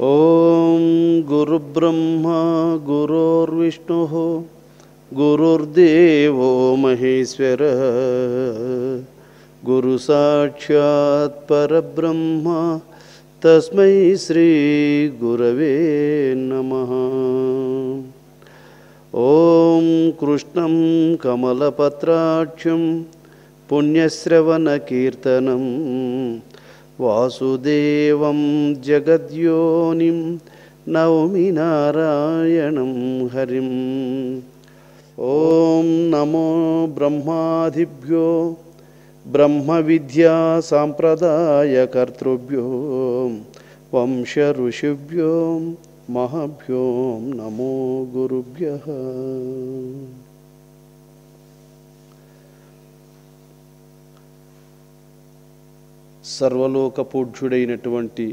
ఓం గురుబ్రహ్మ గురుర్విష్ణుః గురుర్దేవో మహేశ్వరః గురు సాక్షాత్ పరబ్రహ్మ తస్మై శ్రీ గురవే నమః. ఓం కృష్ణం కమలపత్రాక్షం పుణ్యశ్రవణకీర్తనం వాసుదేవం జగద్యోనిం నౌమి నారాయణం హరిం. ఓం నమో బ్రహ్మాదిభ్యో బ్రహ్మ విద్యా సాంప్రదాయకర్తృభ్యో వంశ ఋషిభ్యో మహాభ్యో నమో గురుభ్యః. సర్వలోక పూజ్యుడైనటువంటి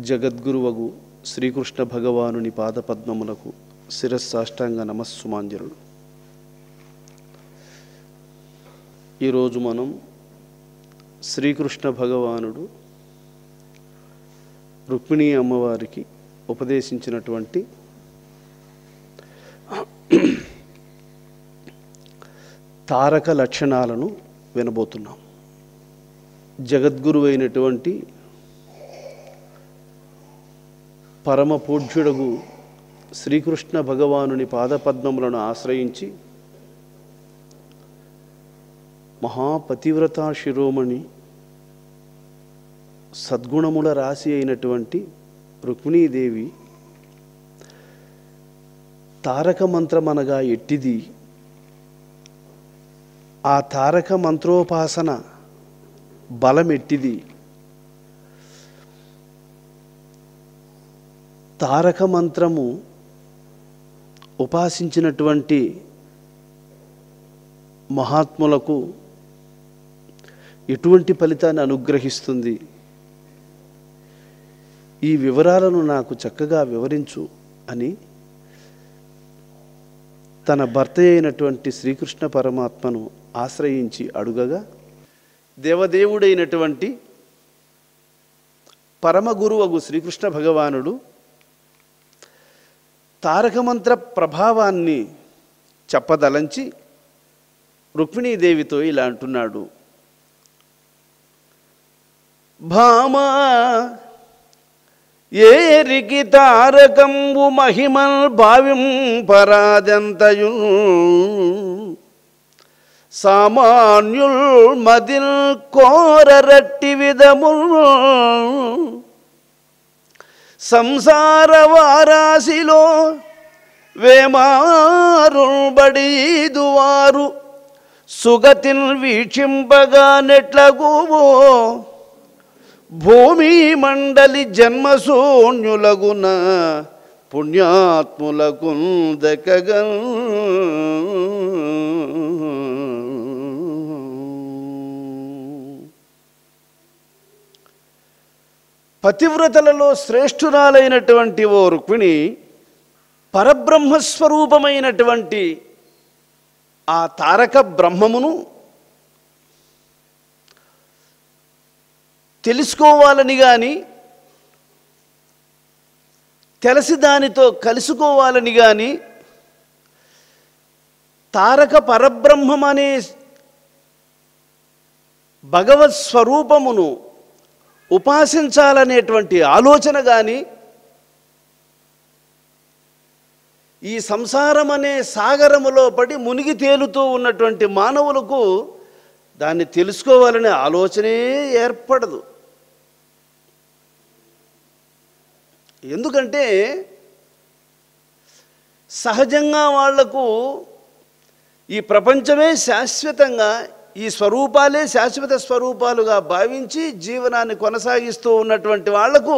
జగద్గురువగు శ్రీకృష్ణ భగవానుని పాదపద్మములకు శిరస్సాష్టాంగ నమస్సుమాంజలుడు. ఈరోజు మనం శ్రీకృష్ణ భగవానుడు రుక్మిణీ అమ్మవారికి ఉపదేశించినటువంటి తారక లక్షణాలను వినబోతున్నాం. జగద్గురు అయినటువంటి పరమ పూజ్యుడగు శ్రీకృష్ణ భగవానుని పాదపద్మములను ఆశ్రయించి మహాపతివ్రతా శిరోమణి సద్గుణముల రాశి అయినటువంటి రుక్మిణీదేవి తారక మంత్రమనగా ఎట్టిది, ఆ తారక మంత్రోపాసన బలమెట్టిది, తారక మంత్రము ఉపాసించినటువంటి మహాత్ములకు ఎటువంటి ఫలితాన్ని అనుగ్రహిస్తుంది, ఈ వివరాలను నాకు చక్కగా వివరించు అని తన భర్త అయినటువంటి శ్రీకృష్ణ పరమాత్మను ఆశ్రయించి అడుగగా, దేవదేవుడైనటువంటి పరమగురువగు శ్రీకృష్ణ భగవానుడు తారకమంత్ర ప్రభావాన్ని చెప్పదలంచి రుక్మిణీదేవితో ఇలా అంటున్నాడు. భామా ఏరికి తారకంబు మహిమల్ భావింపరాదంతయు సామాన్యుల్ మదిల్ కోరరట్టి విధముల్ సంసార వారాశిలో వేమారుల్ బడీదువారు సుగతిన్ వీక్షింపగా నెట్లగువో భూమి మండలి జన్మశూన్యులగున పుణ్యాత్ములకు దక్కగన్. పతివ్రతలలో శ్రేష్ఠురాలైనటువంటి ఓ రుక్మిణి పరబ్రహ్మస్వరూపమైనటువంటి ఆ తారక బ్రహ్మమును తెలుసుకోవాలని కానీ తెలిసి దానితో కలుసుకోవాలని కానీ తారక పరబ్రహ్మం అనే భగవత్ స్వరూపమును ఉపాసించాలనేటువంటి ఆలోచన కానీ ఈ సంసారం అనే సాగరములో పడి మునిగి తేలుతూ ఉన్నటువంటి మానవులకు దాన్ని తెలుసుకోవాలనే ఆలోచనే ఏర్పడదు. ఎందుకంటే సహజంగా వాళ్లకు ఈ ప్రపంచమే శాశ్వతంగా, ఈ స్వరూపాలే శాశ్వత స్వరూపాలుగా భావించి జీవనాన్ని కొనసాగిస్తూ ఉన్నటువంటి వాళ్లకు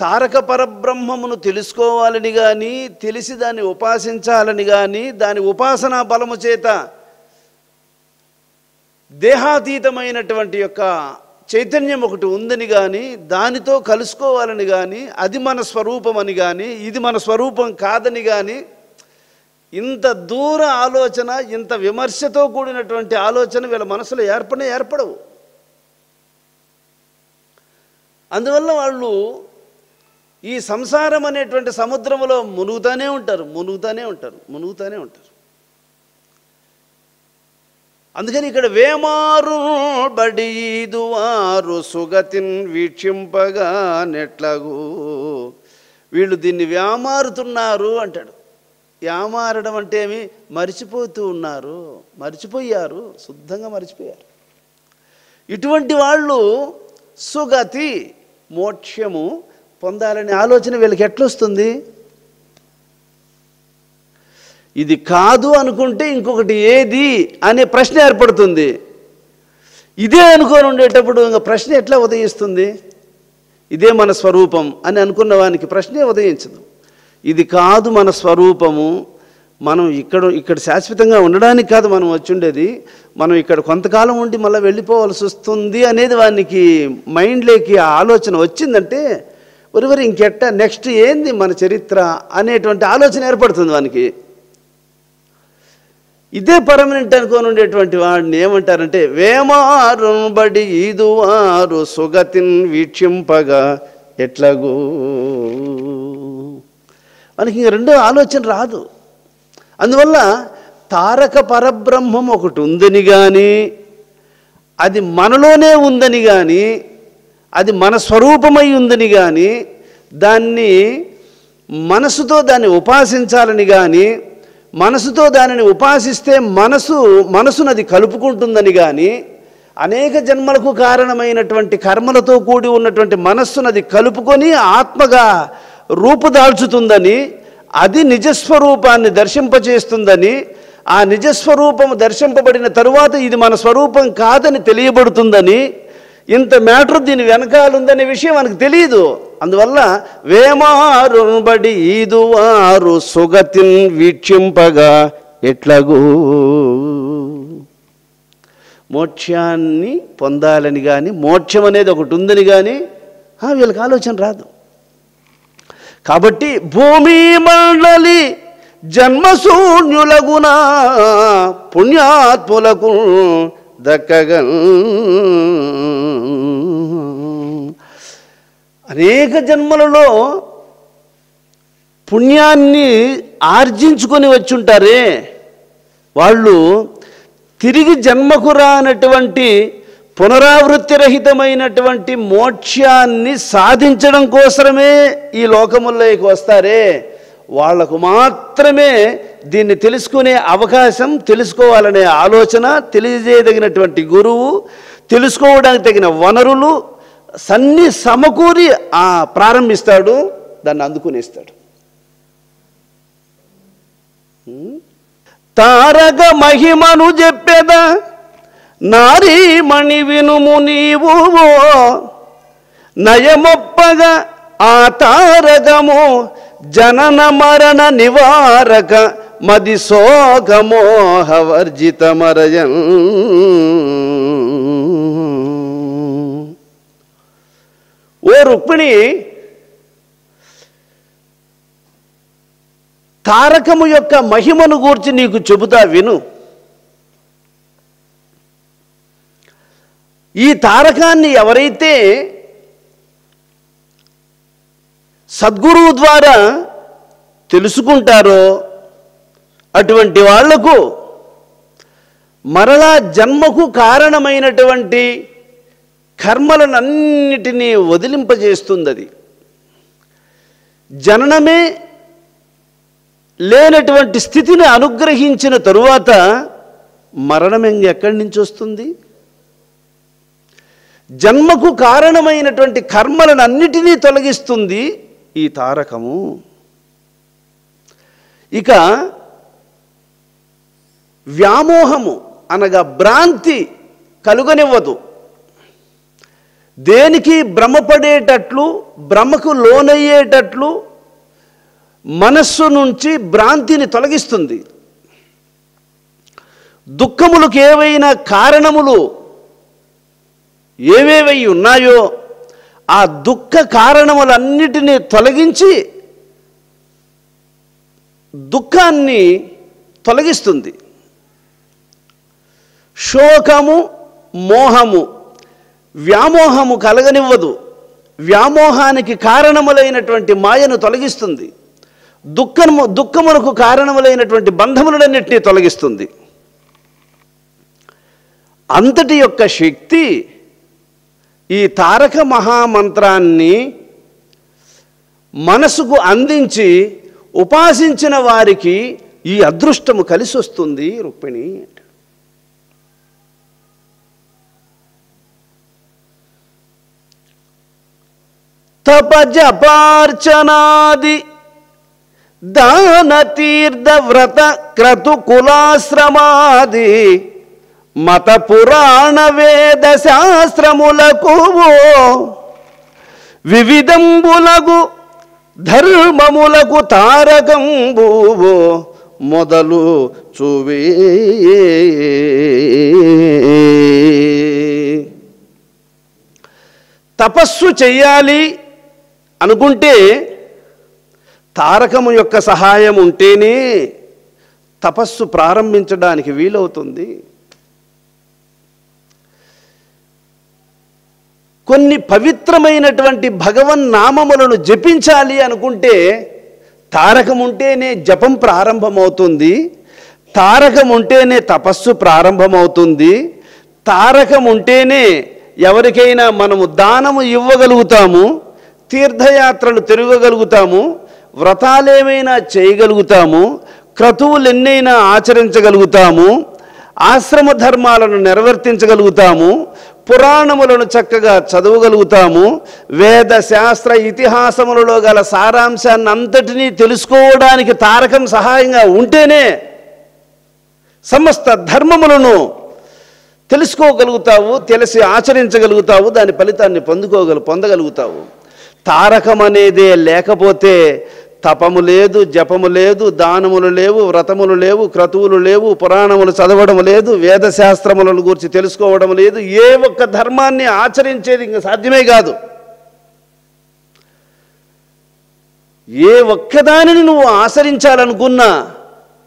తారక పరబ్రహ్మమును తెలుసుకోవాలని కానీ తెలిసి దాన్ని ఉపాసించాలని కానీ దాని ఉపాసనా బలము చేత దేహాతీతమైనటువంటి యొక్క చైతన్యం ఒకటి ఉందని కానీ దానితో కలుసుకోవాలని కానీ అది మన స్వరూపం అని కానీ ఇది మన స్వరూపం కాదని కానీ ఇంత దూర ఆలోచన, ఇంత విమర్శతో కూడినటువంటి ఆలోచన వీళ్ళ మనసులో ఏర్పడవు. అందువల్ల వాళ్ళు ఈ సంసారం అనేటువంటి సముద్రంలో మునుగుతానే ఉంటారు. అందుకని ఇక్కడ వేమారు బడిదువారు సుగతిన్ వీక్షింపగా నెట్లగు, వీళ్ళు దీన్ని వ్యామారుతున్నారు అంటాడు. వ్యామారడం అంటే ఏమి? మరిచిపోయారు, శుద్ధంగా మరిచిపోయారు. ఇటువంటి వాళ్ళు సుగతి మోక్షము పొందాలనే ఆలోచన వీళ్ళకి ఎట్లొస్తుంది? ఇది కాదు అనుకుంటే ఇంకొకటి ఏది అనే ప్రశ్న ఏర్పడుతుంది. ఇదే అనుకొని ఉండేటప్పుడు ఇంకా ప్రశ్న ఎట్లా ఉదయిస్తుంది? ఇదే మన స్వరూపం అని అనుకున్న వానికి ప్రశ్నే ఉదయించదు. ఇది కాదు మన స్వరూపము, మనం ఇక్కడ శాశ్వతంగా ఉండడానికి కాదు మనం వచ్చి ఉండేది, మనం ఇక్కడ కొంతకాలం ఉండి మళ్ళీ వెళ్ళిపోవాల్సి వస్తుంది అనేది వానికి మైండ్లోకి ఆ ఆలోచన వచ్చిందంటే ఒరివరి ఇంకెట్ట నెక్స్ట్ ఏంది మన చరిత్ర అనేటువంటి ఆలోచన ఏర్పడుతుంది వానికి. ఇదే పర్మనెంట్ అనుకొని ఉండేటువంటి వాడిని ఏమంటారంటే వేమారు బడి ఈదువారు సుగతిన్ వీక్షింపగా ఎట్లగూ. మనకి ఇంక రెండో ఆలోచన రాదు. అందువల్ల తారక పరబ్రహ్మం ఒకటి ఉందని కానీ, అది మనలోనే ఉందని కానీ, అది మన స్వరూపమై ఉందని కానీ, దాన్ని మనసుతో దాన్ని ఉపాసించాలని కానీ, మనసుతో దానిని ఉపాసిస్తే మనసును అది కలుపుకుంటుందని కానీ, అనేక జన్మలకు కారణమైనటువంటి కర్మలతో కూడి ఉన్నటువంటి మనస్సును అది కలుపుకొని ఆత్మగా రూపుదాల్చుతుందని, అది నిజస్వరూపాన్ని దర్శింపచేస్తుందని, ఆ నిజస్వరూపము దర్శింపబడిన తరువాత ఇది మన స్వరూపం కాదని తెలియబడుతుందని, ఇంత మ్యాటర్ దీని వెనకాలుందనే విషయం మనకు తెలియదు. అందువల్ల వేమారు బడి ఈదువారు సుగతిన్ వీక్షింపగా ఎట్లగూ. మోక్షాన్ని పొందాలని కానీ, మోక్షం అనేది ఒకటి ఉందని కానీ వీళ్ళకి ఆలోచన రాదు. కాబట్టి భూమి మండలి జన్మశూన్యులగునా పుణ్యాత్ములకు దక్కగా. అనేక జన్మలలో పుణ్యాన్ని ఆర్జించుకొని వచ్చుంటారే వాళ్ళు తిరిగి జన్మకు రానటువంటి పునరావృత్తి రహితమైనటువంటి మోక్షాన్ని సాధించడం కోసమే ఈ లోకముల్లోకి వస్తారే, వాళ్లకు మాత్రమే దీన్ని తెలుసుకునే అవకాశం, తెలుసుకోవాలనే ఆలోచన, తెలియజేయదగినటువంటి గురువు, తెలుసుకోవడానికి తగిన వనరులు సన్ని సమకూరి ప్రారంభిస్తాడు, దాన్ని అందుకునేస్తాడు. తారక మహిమను చెప్పెదా నారీమణి వినుము నీవు, నయమొప్పగా ఆ తారకము జనన మరణ నివారక మది శోకమోహవర్జిత మరయన్. ఓ రుక్మిణి, తారకము యొక్క మహిమను గూర్చి నీకు చెబుతా విను. ఈ తారకాన్ని ఎవరైతే సద్గురువు ద్వారా తెలుసుకుంటారో అటువంటి వాళ్లకు మరలా జన్మకు కారణమైనటువంటి కర్మలనన్నిటినీ వదిలింపజేస్తుంది. అది జననమే లేనటువంటి స్థితిని అనుగ్రహించిన తరువాత మరణం ఎక్కడి నుంచి వస్తుంది? జన్మకు కారణమైనటువంటి కర్మలనన్నిటినీ తొలగిస్తుంది ఈ తారకము. ఇక వ్యామోహము అనగా భ్రాంతి కలుగనివ్వదు. దేనికి భ్రమపడేటట్లు, భ్రమకు లోనయ్యేటట్లు మనస్సు నుంచి భ్రాంతిని తొలగిస్తుంది. దుఃఖములకు ఏవైనా కారణములు ఏవేవై ఉన్నాయో ఆ దుఃఖ కారణములన్నిటినీ తొలగించి దుఃఖాన్ని తొలగిస్తుంది. శోకము, మోహము, వ్యామోహము కలగనివ్వదు. వ్యామోహానికి కారణములైనటువంటి మాయను తొలగిస్తుంది. దుఃఖమునకు కారణములైనటువంటి బంధములన్నింటినీ తొలగిస్తుంది. అంతటి యొక్క శక్తి ఈ తారక మహామంత్రాన్ని మనసుకు అందించి ఉపాసించిన వారికి ఈ అదృష్టము కలిసి వస్తుంది రుక్మిణి. తపజపార్చనాది దాన తీర్థ వ్రత క్రతు కులాశ్రమాది మత పురాణ వేద శాస్త్రములకు వివిధంబులగు ధర్మములకు తారకంబు మొదలు చూవే. తపస్సు చెయ్యాలి అనుకుంటే తారకము యొక్క సహాయం ఉంటేనే తపస్సు ప్రారంభించడానికి వీలవుతుంది. కొన్ని పవిత్రమైనటువంటి భగవన్నామములను జపించాలి అనుకుంటే తారకం ఉంటేనే జపం ప్రారంభమవుతుంది, తారకం ఉంటేనే తపస్సు ప్రారంభమవుతుంది, తారకం ఉంటేనే ఎవరికైనా మనము దానము ఇవ్వగలుగుతాము, తీర్థయాత్రలు తిరగగలుగుతాము, వ్రతాలేమైనా చేయగలుగుతాము, క్రతువులు ఎన్నైనా ఆచరించగలుగుతాము, ఆశ్రమ ధర్మాలను నిర్వర్తించగలుగుతాము, పురాణములను చక్కగా చదవగలుగుతాము, వేద శాస్త్ర ఇతిహాసములలో గల సారాంశాన్ని అంతటినీ తెలుసుకోవడానికి తారకం సహాయంగా ఉంటేనే సమస్త ధర్మములను తెలుసుకోగలుగుతావు, తెలిసి ఆచరించగలుగుతావు, దాని ఫలితాన్ని పొందగలుగుతావు. తారకం అనేదే లేకపోతే తపము లేదు, జపము లేదు, దానములు లేవు, వ్రతములు లేవు, క్రతువులు లేవు, పురాణములు చదవడం లేదు, వేదశాస్త్రములను గురించి తెలుసుకోవడం లేదు, ఏ ఒక్క ధర్మాన్ని ఆచరించేది ఇంకా సాధ్యమే కాదు. ఏ ఒక్కదానిని నువ్వు ఆచరించాలనుకున్నా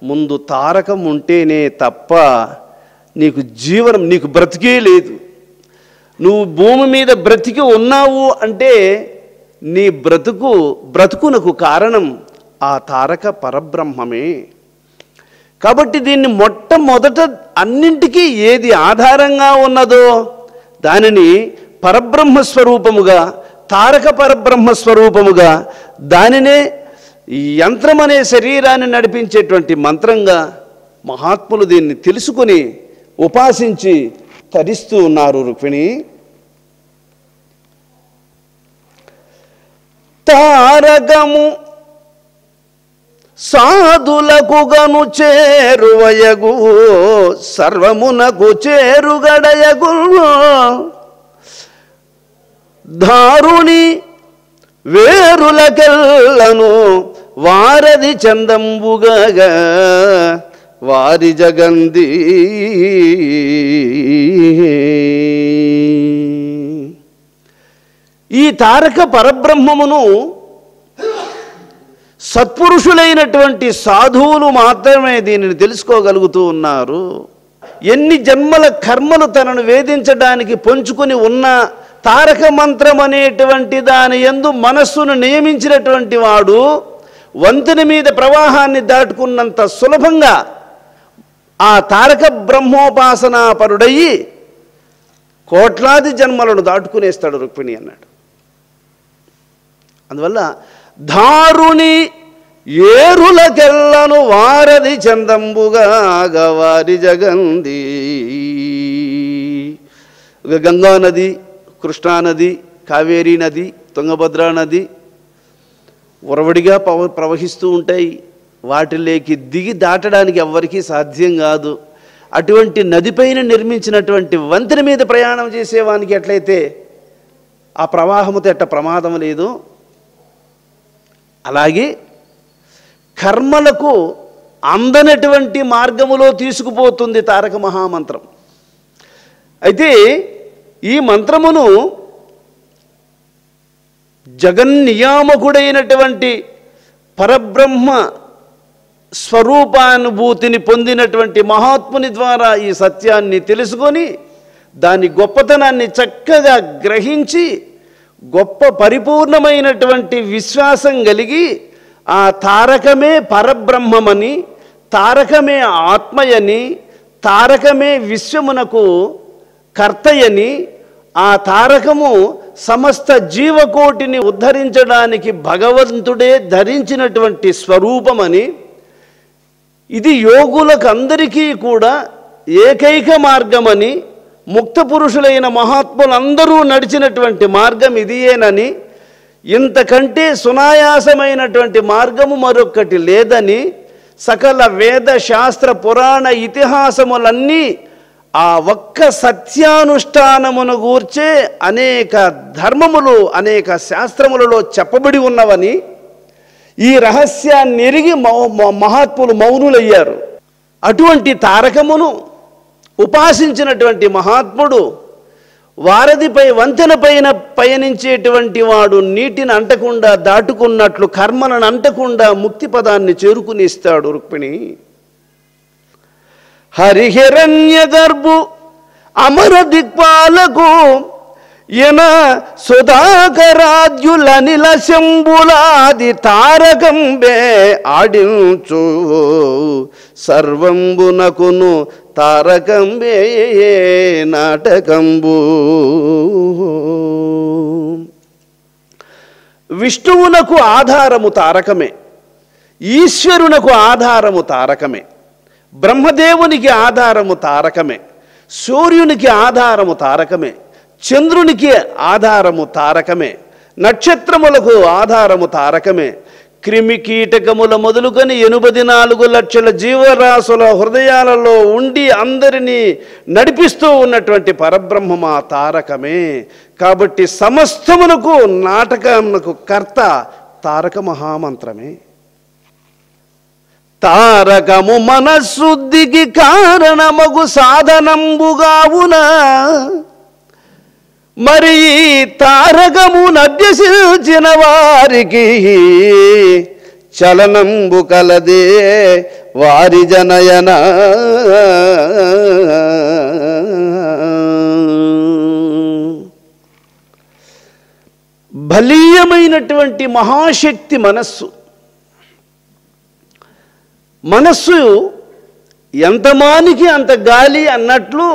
ముందు తారకం ఉంటేనే తప్ప నీకు జీవనం, నీకు బ్రతికే లేదు. నువ్వు భూమి మీద బ్రతికి ఉన్నావు అంటే నీ బ్రతుకునకు కారణం ఆ తారక పరబ్రహ్మమే. కాబట్టి దీన్ని మొట్టమొదట అన్నింటికీ ఏది ఆధారంగా ఉన్నదో దానిని పరబ్రహ్మస్వరూపముగా, తారక పరబ్రహ్మస్వరూపముగా, దానినే యంత్రం అనే శరీరాన్ని నడిపించేటువంటి మంత్రంగా మహాత్ములు దీన్ని తెలుసుకుని ఉపాసించి తరిస్తూ ఉన్నారు రుక్మిణి. తారకము సాధులకు గను చేరువయగు సర్వమునకు చేరుగడయగు దారుని వేరులకెల్లను వారది చందంబుగా వారి జగంది. ఈ తారక పరబ్రహ్మమును సత్పురుషులైనటువంటి సాధువులు మాత్రమే దీనిని తెలుసుకోగలుగుతూ ఉన్నారు. ఎన్ని జన్మల కర్మలు తనను వేధించడానికి పొంచుకొని ఉన్న తారక మంత్రం అనేటువంటి దాని యందు మనస్సును నియమించినటువంటి వాడు వంతెన మీద ప్రవాహాన్ని దాటుకున్నంత సులభంగా ఆ తారక బ్రహ్మోపాసనాపరుడయ్యి కోట్లాది జన్మలను దాటుకునేస్తాడు రుక్మిణి అన్నాడు. అందువల్ల దారుని ఏరులకెల్లను వారది చందంబుగా వారి జగంది. గంగా నది, కృష్ణానది, కావేరీ నది, తుంగభద్రా నది ఉరవడిగా ప్రవహిస్తూ ఉంటాయి. వాటిలోకి దిగి దాటడానికి ఎవ్వరికీ సాధ్యం కాదు. అటువంటి నదిపైన నిర్మించినటువంటి వంతెన మీద ప్రయాణం చేసేవానికి ఎట్లయితే ఆ ప్రవాహముతో ఎట్ట ప్రమాదం లేదు, అలాగే కర్మలకు అందనటువంటి మార్గములో తీసుకుపోతుంది తారక మహామంత్రం. అయితే ఈ మంత్రమును జగన్నియామకుడైనటువంటి పరబ్రహ్మ స్వరూపానుభూతిని పొందినటువంటి మహాత్ముని ద్వారా ఈ సత్యాన్ని తెలుసుకొని దాని గొప్పతనాన్ని చక్కగా గ్రహించి గొప్ప పరిపూర్ణమైనటువంటి విశ్వాసం కలిగి ఆ తారకమే పరబ్రహ్మమని, తారకమే ఆత్మయని, తారకమే విశ్వమునకు కర్తయని, ఆ తారకము సమస్త జీవకోటిని ఉద్ధరించడానికి భగవంతుడే ధరించినటువంటి స్వరూపమని, ఇది యోగులకు అందరికీ కూడా ఏకైక మార్గమని, ముక్త పురుషులైన మహాత్ములందరూ నడిచినటువంటి మార్గం ఇదియేనని, ఇంతకంటే సునాయాసమైనటువంటి మార్గము మరొకటి లేదని, సకల వేద శాస్త్ర పురాణ ఇతిహాసములన్నీ ఆ ఒక్క సత్యానుష్ఠానమును గూర్చే అనేక ధర్మములు అనేక శాస్త్రములలో చెప్పబడి ఉన్నవని, ఈ రహస్యాన్ని ఎరిగి మహాత్ములు మౌనులయ్యారు. అటువంటి తారకమును ఉపాసించినటువంటి మహాత్ముడు వారధిపై వంతెన పైన పయనించేటువంటి వాడు నీటిని అంటకుండా దాటుకున్నట్లు కర్మలను అంటకుండా ముక్తి పదాన్ని చేరుకుని ఇస్తాడు. రుక్మిణి హరిహిరణ్య గర్భు అమర దిక్పాలకు ఎన సుధాకరాద్యులనిల శంభులాది తారకంబే ఆడించు సర్వంబునకును తారకంబే నాటకంబు. విష్ణువునకు ఆధారము తారకమే, ఈశ్వరునకు ఆధారము తారకమే, బ్రహ్మదేవునికి ఆధారము తారకమే, సూర్యునికి ఆధారము తారకమే, చంద్రునికి ఆధారము తారకమే, నక్షత్రములకు ఆధారము తారకమే, క్రిమి కీటకముల మొదలుకొని 84 లక్షల జీవరాశుల హృదయాలలో ఉండి అందరినీ నడిపిస్తూ ఉన్నటువంటి పరబ్రహ్మమ తారకమే. కాబట్టి సమస్తమునకు నాటకమునకు కర్త తారక మహామంత్రమే. తారకము మనశుద్ధికి కారణమగు సాధనంబుగావున, మరి తారకము నభ్యసించిన వారికి చలనంబు కలదే వారి జనయన. బలీయమైనటువంటి మహాశక్తి మనస్సు. మనస్సు ఎంత మానికి అంత గాలి అన్నట్లు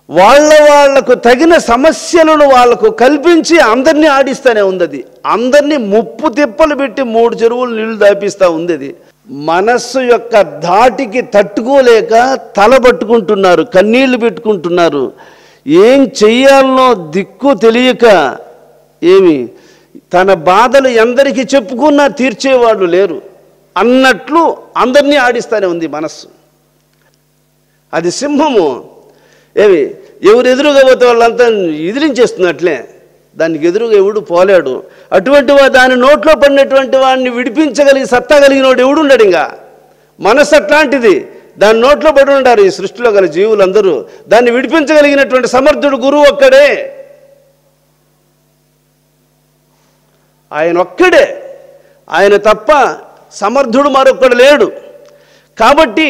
వాళ్లకు తగిన సమస్యలను వాళ్లకు కల్పించి అందరినీ ఆడిస్తూనే ఉంది. అది అందరినీ ముప్పు తిప్పలు పెట్టి 3 చెరువులు నీళ్లు దాపిస్తూ ఉంది. అది మనస్సు యొక్క ధాటికి తట్టుకోలేక తలబట్టుకుంటున్నారు, కన్నీళ్లు పెట్టుకుంటున్నారు. ఏం చెయ్యాలనో దిక్కు తెలియక ఏమి తన బాధలు ఎందరికి చెప్పుకున్నా తీర్చేవాళ్ళు లేరు అన్నట్లు అందరినీ ఆడిస్తూనే ఉంది మనస్సు. అది సింహము. ఎవరు ఎదురుగా పోతే వాళ్ళంతా ఎదిరించేస్తున్నట్లే, దానికి ఎదురుగా ఎవడు పోలేడు. అటువంటి దాని నోట్లో పడినటువంటి వాడిని విడిపించగలిగి సత్తా కలిగిన వాడు ఎవడు ఉండడు. ఇంకా మనస్సు అట్లాంటిది, దాని నోట్లో పడి ఉంటారు ఈ సృష్టిలో గల జీవులందరూ. దాన్ని విడిపించగలిగినటువంటి సమర్థుడు గురువు ఒక్కడే, ఆయన ఒక్కడే, ఆయన తప్ప సమర్థుడు మరొక్కడు లేడు. కాబట్టి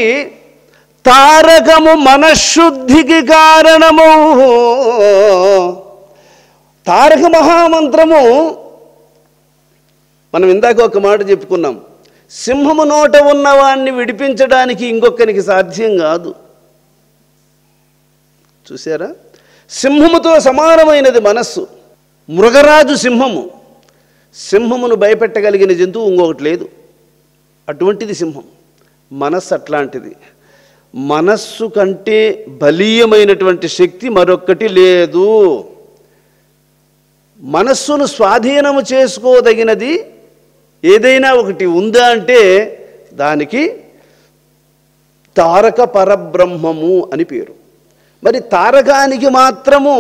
తారకము మనశుద్ధికి కారణము. తారక మహామంత్రము మనం ఇందాక ఒక మాట చెప్పుకున్నాం, సింహము నోట ఉన్నవాణ్ణి విడిపించడానికి ఇంకొకరికి సాధ్యం కాదు. చూసారా, సింహముతో సమానమైనది మనస్సు. మృగరాజు సింహము, సింహమును భయపెట్టగలిగిన జంతువు ఇంకొకటి లేదు, అటువంటిది సింహం. మనస్సు అట్లాంటిది. మనస్సు కంటే బలీయమైనటువంటి శక్తి మరొక్కటి లేదు. మనస్సును స్వాధీనము చేసుకోదగినది ఏదైనా ఒకటి ఉందా అంటే దానికి తారక పరబ్రహ్మము అని పేరు. మరి తారకానికి మాత్రము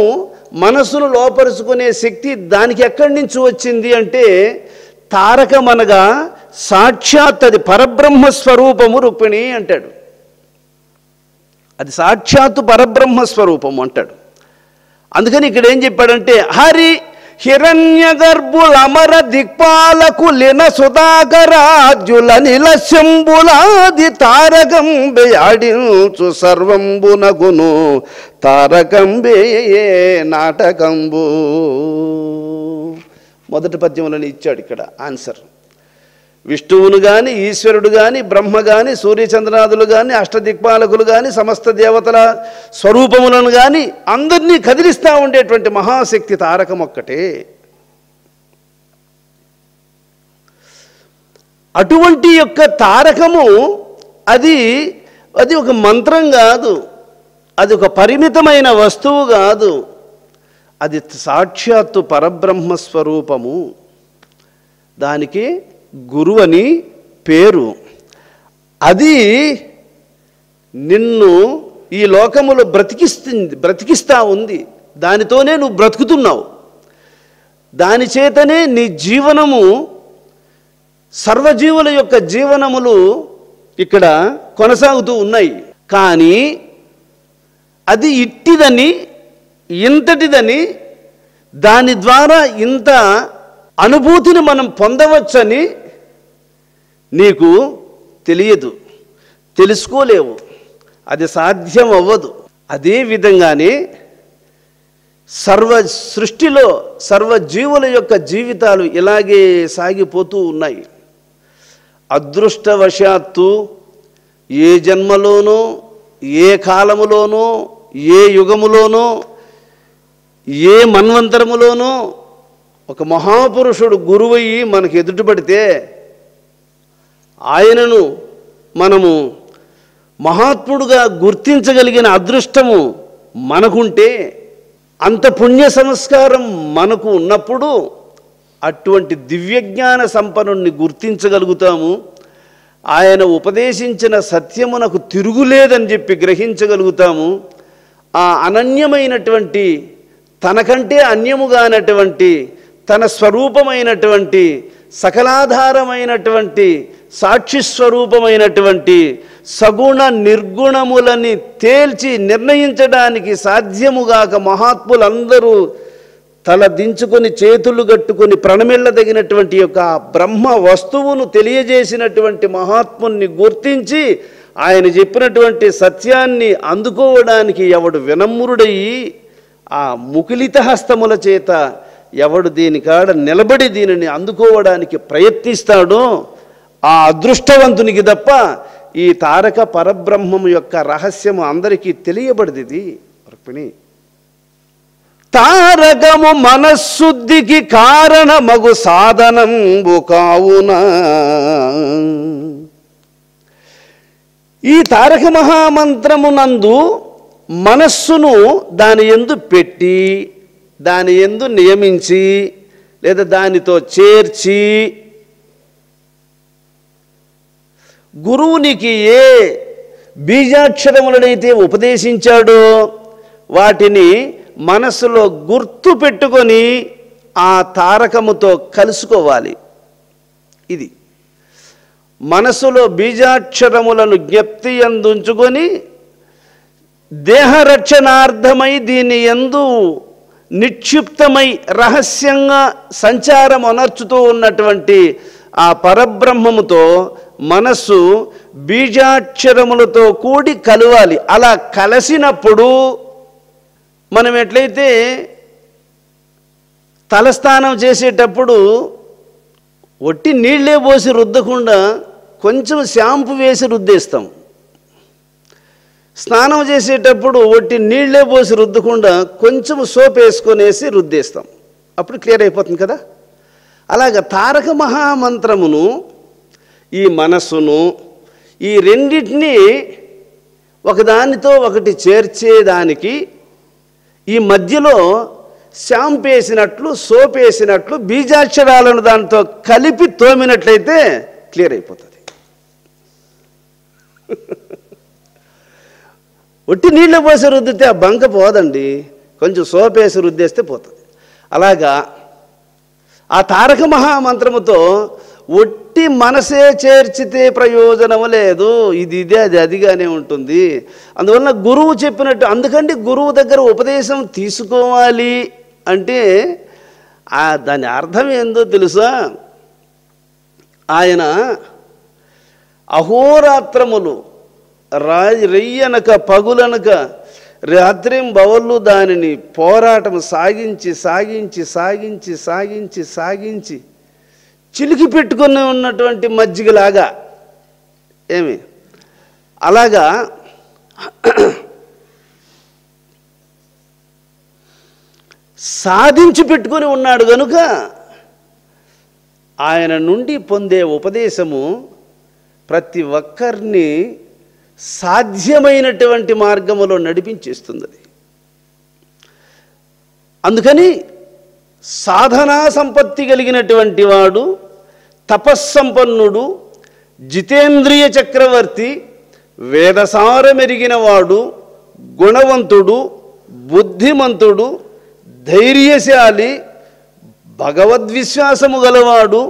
మనస్సును లోపరుచుకునే శక్తి దానికి ఎక్కడి నుంచి వచ్చింది అంటే, తారకమనగా సాక్షాత్ అది పరబ్రహ్మ స్వరూపము. రుక్మిణి అంటాడు, అది సాక్షాత్తు పరబ్రహ్మ స్వరూపము అంటాడు. అందుకని ఇక్కడ ఏం చెప్పాడంటే, హరి హిరణ్య గర్భులమర దిక్పాలకులిన సుధాకరాజ్యుల నిలశంబులాది తారకంబే ఆడించు సర్వంబునగును తారకంబే నాటకంబు. మొదటి పద్యములను ఇచ్చాడు ఇక్కడ ఆన్సర్. విష్ణువును కానీ, ఈశ్వరుడు కానీ, బ్రహ్మ కానీ, సూర్యచంద్రాదులు కానీ, అష్టదిక్పాలకులు కానీ, సమస్త దేవతల స్వరూపములను కానీ అందరినీ కదిలిస్తూ ఉండేటువంటి మహాశక్తి తారకం ఒక్కటే. అటువంటి యొక్క తారకము అది ఒక మంత్రం కాదు, అది ఒక పరిమితమైన వస్తువు కాదు, అది సాక్షాత్తు పరబ్రహ్మస్వరూపము. దానికి గురువు అని పేరు. అది నిన్ను ఈ లోకములో బ్రతికిస్తా ఉంది. దానితోనే నువ్వు బ్రతుకుతున్నావు. దాని చేతనే నీ జీవనము, సర్వజీవుల యొక్క జీవనములు ఇక్కడ కొనసాగుతూ ఉన్నాయి. కానీ అది ఇట్టిదని, ఇంతటిదని, దాని ద్వారా ఇంత అనుభూతిని మనం పొందవచ్చని నీకు తెలియదు, తెలుసుకోలేవు, అది సాధ్యం అవ్వదు. అదే విధంగానే సృష్టిలో సర్వజీవుల యొక్క జీవితాలు ఇలాగే సాగిపోతూ ఉన్నాయి. అదృష్టవశాత్తు ఏ జన్మలోనో, ఏ కాలములోనో, ఏ యుగములోనో, ఏ మన్వంతరములోనో ఒక మహాపురుషుడు గురువయ్యి మనకు ఎదుటపడితే ఆయనను మనము మహాత్ముడుగా గుర్తించగలిగిన అదృష్టము మనకుంటే, అంత పుణ్య సంస్కారం మనకు ఉన్నప్పుడు అటువంటి దివ్యజ్ఞాన సంపన్నుణ్ణి గుర్తించగలుగుతాము. ఆయన ఉపదేశించిన సత్యమునకు తిరుగులేదని చెప్పి గ్రహించగలుగుతాము. ఆ అనన్యమైనటువంటి, తనకంటే అన్యముగానటువంటి, తన స్వరూపమైనటువంటి, సకలాధారమైనటువంటి, సాక్షి స్వరూపమైనటువంటి సగుణ నిర్గుణములని తేల్చి నిర్ణయించడానికి సాధ్యముగాక మహాత్ములందరూ తల దించుకొని చేతులు కట్టుకొని ప్రణమిళ్ళదగినటువంటి యొక్క బ్రహ్మ వస్తువును తెలియజేసినటువంటి మహాత్ముని గుర్తించి ఆయన చెప్పినటువంటి సత్యాన్ని అందుకోవడానికి ఎవడు వినమ్రుడయ్యి ఆ ముకులిత హస్తముల చేత ఎవడు దీనికాడ నిలబడి దీనిని అందుకోవడానికి ప్రయత్నిస్తాడో ఆ అదృష్టవంతునికి తప్ప ఈ తారక పరబ్రహ్మము యొక్క రహస్యము అందరికీ తెలియబడింది. రుక్మిణి, తారకము మనస్శుద్ధికి కారణమగు సాధనంబు కావున ఈ తారక మహామంత్రమునందు మనస్సును దాని యందు పెట్టి, దాని యందు నియమించి, లేదా దానితో చేర్చి గురువునికి ఏ బీజాక్షరములనైతే ఉపదేశించాడో వాటిని మనస్సులో గుర్తు పెట్టుకొని ఆ తారకముతో కలుసుకోవాలి. ఇది మనస్సులో బీజాక్షరములను జ్ఞప్తి యందుంచుకొని దేహరక్షణార్థమై దీని యందు నిక్షిప్తమై రహస్యంగా సంచారం అనర్చుతూ ఉన్నటువంటి ఆ పరబ్రహ్మముతో మనస్సు బీజాక్షరములతో కూడి కలవాలి. అలా కలిసినప్పుడు మనం ఎట్లయితే తలస్నానం చేసేటప్పుడు ఒట్టి నీళ్ళే పోసి రుద్దకుండా కొంచెం షాంపు వేసి రుద్దేస్తాం, స్నానం చేసేటప్పుడు ఒట్టి నీళ్ళే పోసి రుద్దకుండా కొంచెం సోప్ వేసుకొనేసి రుద్దేస్తాం, అప్పుడు క్లియర్ అయిపోతుంది కదా. అలాగ తారక మహామంత్రమును, ఈ మనస్సును, ఈ రెండింటినీ ఒకదానితో ఒకటి చేర్చేదానికి ఈ మధ్యలో షాంపు వేసినట్లు, సోప్ వేసినట్లు బీజాక్షరాలను దాంతో కలిపి తోమినట్లయితే క్లియర్ అయిపోతుంది. ఒట్టి నీళ్ళ పోసి రుద్దితే ఆ బంక పోదండి, కొంచెం సోప్ వేసి రుద్దేస్తే పోతుంది. అలాగా ఆ తారక మహామంత్రముతో ఒట్టి మనసే చేర్చితే ప్రయోజనము లేదు, ఇది ఇదే అది అదిగానే ఉంటుంది. అందువలన గురువు చెప్పినట్టు, అందుకంటే గురువు దగ్గర ఉపదేశం తీసుకోవాలి అంటే దాని అర్థం ఏందో తెలుసా? ఆయన అహోరాత్రములు రెయ్యనక పగులనక రాత్రిం బవళ్ళు దానిని పోరాటం సాగించి సాగించి సాగించి సాగించి సాగించి చిలికి పెట్టుకుని ఉన్నటువంటి మజ్జిగలాగా ఏమి అలాగా సాధించి పెట్టుకొని ఉన్నాడు గనుక ఆయన నుండి పొందే ఉపదేశము ప్రతి ఒక్కరిని సాధ్యమైనటువంటి మార్గములో నడిపించేస్తుంది. అందుకని సాధనా సంపత్తి కలిగినటువంటి వాడు, తపస్సంపన్నుడు, జితేంద్రియ చక్రవర్తి, వేదసారమెరిగిన వాడు, గుణవంతుడు, బుద్ధిమంతుడు, ధైర్యశాలి, భగవద్విశ్వాసము గలవాడు,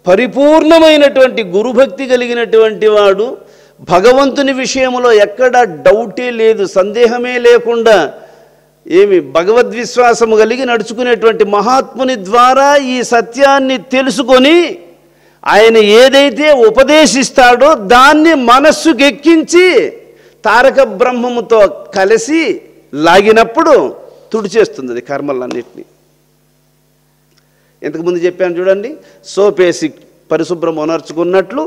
పరిపూర్ణమైనటువంటి గురుభక్తి కలిగినటువంటి వాడు, భగవంతుని విషయంలో ఎక్కడ డౌటే లేదు, సందేహమే లేకుండా భగవద్విశ్వాసము కలిగి నడుచుకునేటువంటి మహాత్ముని ద్వారా ఈ సత్యాన్ని తెలుసుకొని ఆయన ఏదైతే ఉపదేశిస్తాడో దాన్ని మనస్సుకు ఎక్కించి తారక బ్రహ్మముతో కలిసి లాగినప్పుడు తుడిచేస్తుంది కర్మలన్నింటినీ. ఇంతకుముందు చెప్పాను చూడండి, సోపేసి పరిశుభ్రం అనర్చుకున్నట్లు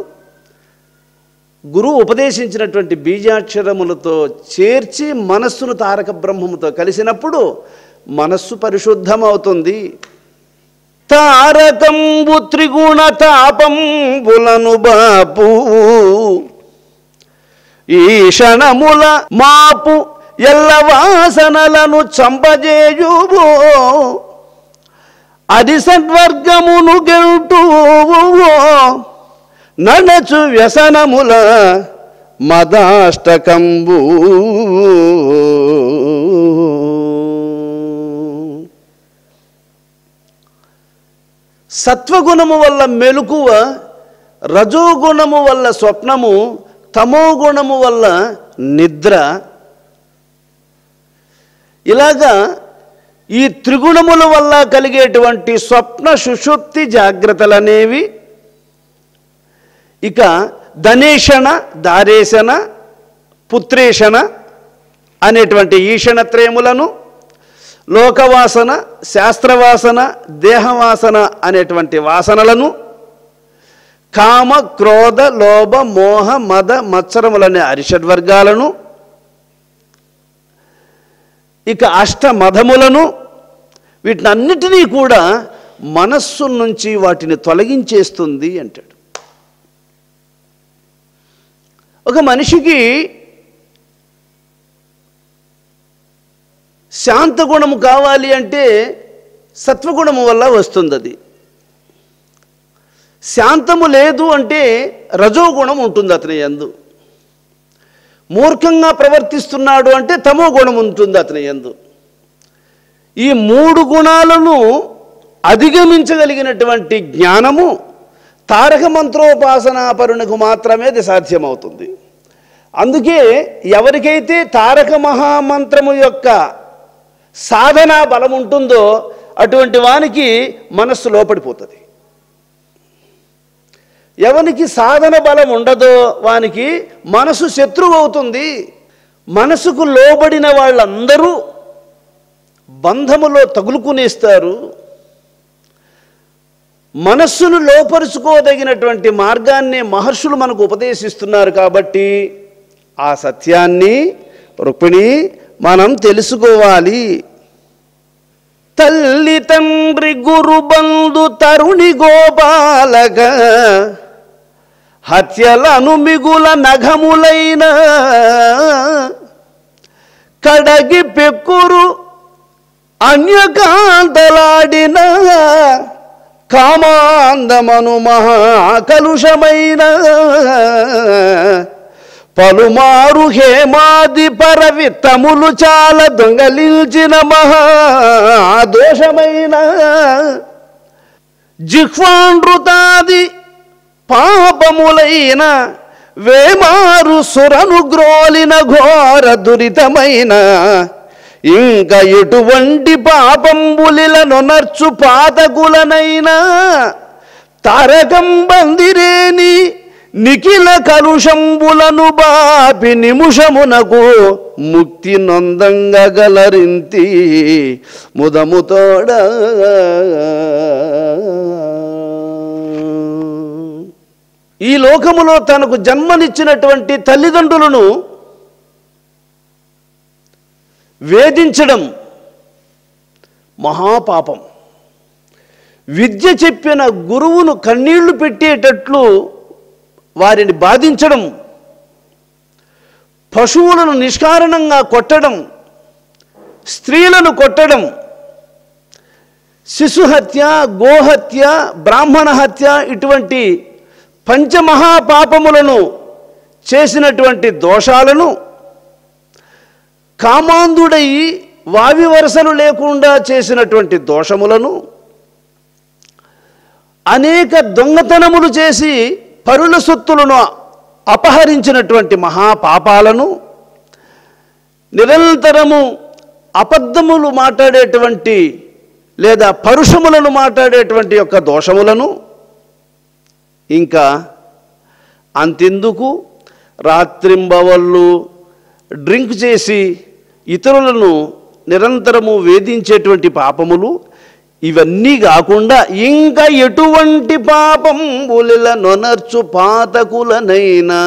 గురువు ఉపదేశించినటువంటి బీజాక్షరములతో చేర్చి మనస్సును తారక బ్రహ్మముతో కలిసినప్పుడు మనస్సు పరిశుద్ధమవుతుంది. తారకంబు త్రిగుణ తాపంబులను బాపు ఈ క్షణముల మాపు ఎల్ల వాసనలను చంపజేయువో అది సద్వర్గమును గెంటూ నడచు వ్యసనముల మదాష్టకంబు. సత్వగుణము వల్ల మెలకువ, రజోగుణము వల్ల స్వప్నము, తమోగుణము వల్ల నిద్ర. ఇలాగా ఈ త్రిగుణముల వల్ల కలిగేటువంటి స్వప్న సుషుప్తి జాగ్రత్తలనేవి ఇక ధనేషణ, దారేషణ, పుత్రేషణ అనేటువంటి ఈషణత్రయములను, లోకవాసన, శాస్త్రవాసన, దేహవాసన అనేటువంటి వాసనలను, కామ, క్రోధ, లోభ, మోహ, మద, మత్సరములనే అరిషడ్వర్గాలను, ఇక అష్టమధములను, వీటినన్నిటినీ కూడా మనస్సు నుంచి వాటిని తొలగించేస్తుంది అంటాడు. ఒక మనిషికి శాంతగుణము కావాలి అంటే సత్వగుణము వల్ల వస్తుంది. అది శాంతము లేదు అంటే రజోగుణం ఉంటుంది అతని యందు. మూర్ఖంగా ప్రవర్తిస్తున్నాడు అంటే తమో గుణం ఉంటుంది అతని యందు. ఈ మూడు గుణాలను అధిగమించగలిగినటువంటి జ్ఞానము తారక మంత్రోపాసనాపరునికి మాత్రమే అది సాధ్యమవుతుంది. అందుకే ఎవరికైతే తారక మహామంత్రము యొక్క సాధనా బలం ఉంటుందో అటువంటి వానికి మనస్సు లోపడిపోతుంది. ఎవరికి సాధన బలం ఉండదో వానికి మనసు శత్రువు అవుతుంది. మనసుకు లోబడిన వాళ్ళందరూ బంధములో తగులుకునేస్తారు. మనస్సును లోపరుచుకోదగినటువంటి మార్గాన్ని మహర్షులు మనకు ఉపదేశిస్తున్నారు. కాబట్టి ఆ సత్యాన్ని రుక్మిణి మనం తెలుసుకోవాలి. తల్లి తండ్రి గురు బంధు తరుణి గోపాలక హత్యలను మిగుల నఘములైన కడగి పెక్కురు అన్యకాంతలాడిన కామాందమను మహాకలుషమైన పలుమారు హేమాది పరవిత్తములు చాలా దొంగలించిన మహాదోషమైన జిహ్వానృతాది పాపములైన వేమారు సురను గ్రోలిన ఘోర దురితమైన ఇంకా ఎటువంటి పాపంబులిల నొనర్చు పాతకులనైనా తారకం బందిరేని నిఖిల కలుషంబులను బాపి నిముషమునకు ముక్తి నొందంగగలరింతి ముదముతోడ. ఈ లోకములో తనకు జన్మనిచ్చినటువంటి తల్లిదండ్రులను వేధించడం మహాపాపం. విద్య చెప్పిన గురువును కన్నీళ్లు పెట్టేటట్లు వారిని బాధించడం, పశువులను నిష్కారణంగా కొట్టడం, స్త్రీలను కొట్టడం, శిశుహత్య, గోహత్య, బ్రాహ్మణ హత్య ఇటువంటి పంచమహాపాపములను చేసినటువంటి దోషాలను, కామాంధుడై వావి వరసలు లేకుండా చేసినటువంటి దోషములను, అనేక దొంగతనములు చేసి పరుల సొత్తులను అపహరించినటువంటి మహాపాపాలను, నిరంతరము అబద్ధములు మాట్లాడేటువంటి లేదా పరుషములను మాట్లాడేటువంటి యొక్క దోషములను, ఇంకా అంతెందుకు రాత్రింబవళ్ళు డ్రింక్ చేసి ఇతరులను నిరంతరము వేధించేటువంటి పాపములు, ఇవన్నీ కాకుండా ఇంకా ఎటువంటి పాపంబులిల నొనర్చు పాతకులనైనా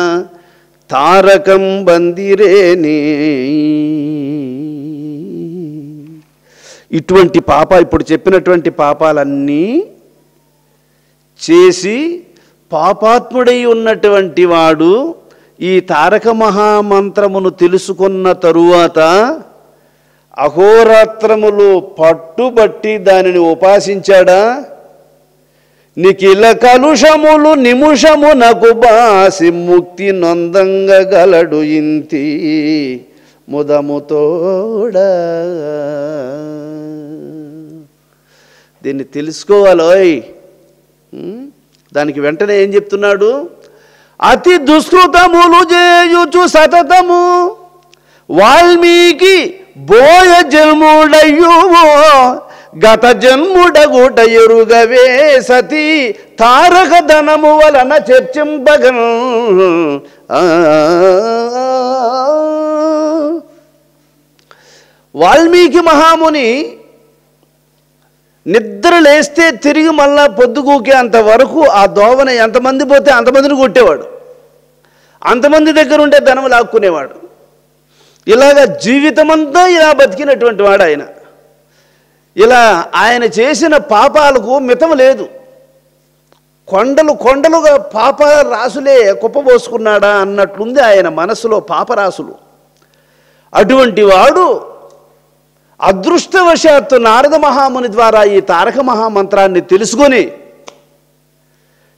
తారకం బందిరేని. ఇటువంటి ఇప్పుడు చెప్పినటువంటి పాపాలన్నీ చేసి పాపాత్ముడై ఉన్నటువంటి వాడు ఈ తారక మహామంత్రమును తెలుసుకున్న తరువాత అహోరాత్రములు పట్టుబట్టి దానిని ఉపాసించాడా, నిఖిల కలుషములు నిముషమునకు బాసి ముక్తి నొందంగగలడు ఇంతి ముదముతోడ. దీన్ని తెలుసుకోవాలోయ్. దానికి వెంటనే ఏం చెప్తున్నాడు? అతి దుష్కృతములు చేయుచు సతతము వాల్మీకి బోయ జన్ముడయ్యువో గత జన్ముడగుట ఎరుగవే సతీ తారక ధనము వలన చర్చింపగన్. వాల్మీకి మహాముని నిద్ర లేస్తే తిరిగి మళ్ళా పొద్దుగూకే అంతవరకు ఆ దోవన ఎంతమంది పోతే అంతమందిని కొట్టేవాడు, అంతమంది దగ్గర ఉంటే ధనం లాక్కునేవాడు. ఇలాగ జీవితమంతా ఇలా బతికినటువంటి వాడు ఆయన. ఇలా ఆయన చేసిన పాపాలకు మితం లేదు. కొండలు కొండలుగా పాప రాసులే కుప్పబోసుకున్నాడా అన్నట్లుంది ఆయన మనసులో పాపరాసులు. అటువంటి వాడు అదృష్టవశాత్తు నారద మహాముని ద్వారా ఈ తారక మహామంత్రాన్ని తెలుసుకొని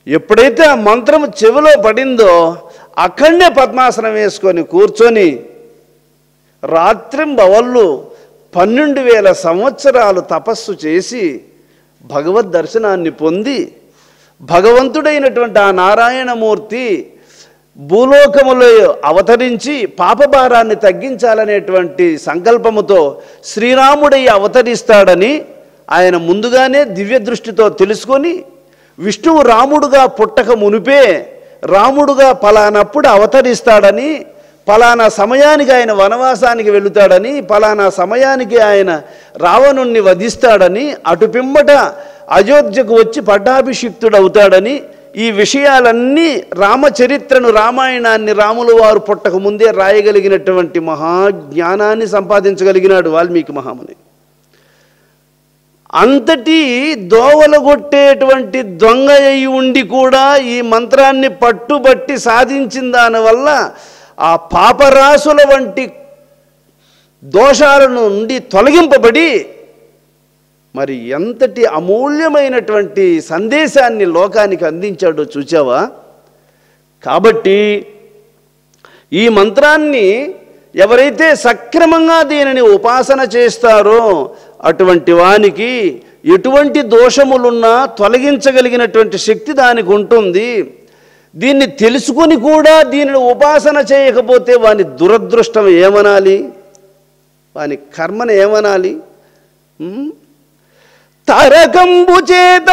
ఎప్పుడైతే ఆ మంత్రం చెవిలో పడిందో అక్కడనే పద్మాసనం వేసుకొని కూర్చొని రాత్రింబవళ్ళు 12,000 సంవత్సరాలు తపస్సు చేసి భగవద్ దర్శనాన్ని పొంది భగవంతుడైనటువంటి ఆ నారాయణమూర్తి భూలోకములో అవతరించి పాపభారాన్ని తగ్గించాలనేటువంటి సంకల్పముతో శ్రీరాముడై అవతరిస్తాడని ఆయన ముందుగానే దివ్య దృష్టితో తెలుసుకొని విష్ణువు రాముడుగా పుట్టక మునిపే రాముడుగా పలానప్పుడు అవతరిస్తాడని, పలానా సమయానికి ఆయన వనవాసానికి వెళుతాడని, పలానా సమయానికి ఆయన రావణుణ్ణి వధిస్తాడని, అటు పిమ్మట అయోధ్యకు వచ్చి పట్టాభిషిక్తుడవుతాడని, ఈ విషయాలన్నీ రామచరిత్రను రామాయణాన్ని రాముల వారు పుట్టక ముందే రాయగలిగినటువంటి మహాజ్ఞానాన్ని సంపాదించగలిగినాడు వాల్మీకి మహాముని. అంతటి దోవలగొట్టేటువంటి దొంగ అయి ఉండి కూడా ఈ మంత్రాన్ని పట్టుబట్టి సాధించిన దానివల్ల ఆ పాపరాసుల వంటి దోషాల నుండి తొలగింపబడి మరి ఎంతటి అమూల్యమైనటువంటి సందేశాన్ని లోకానికి అందించాడో చూచావా? కాబట్టి ఈ మంత్రాన్ని ఎవరైతే సక్రమంగా దీనిని ఉపాసన చేస్తారో అటువంటి వానికి ఎటువంటి దోషములున్నా తొలగించగలిగినటువంటి శక్తి దానికి ఉంటుంది. దీన్ని తెలుసుకొని కూడా దీనిని ఉపాసన చేయకపోతే వాని దురదృష్టం ఏమనాలి? వాని కర్మను ఏమనాలి? తారకంబు చేత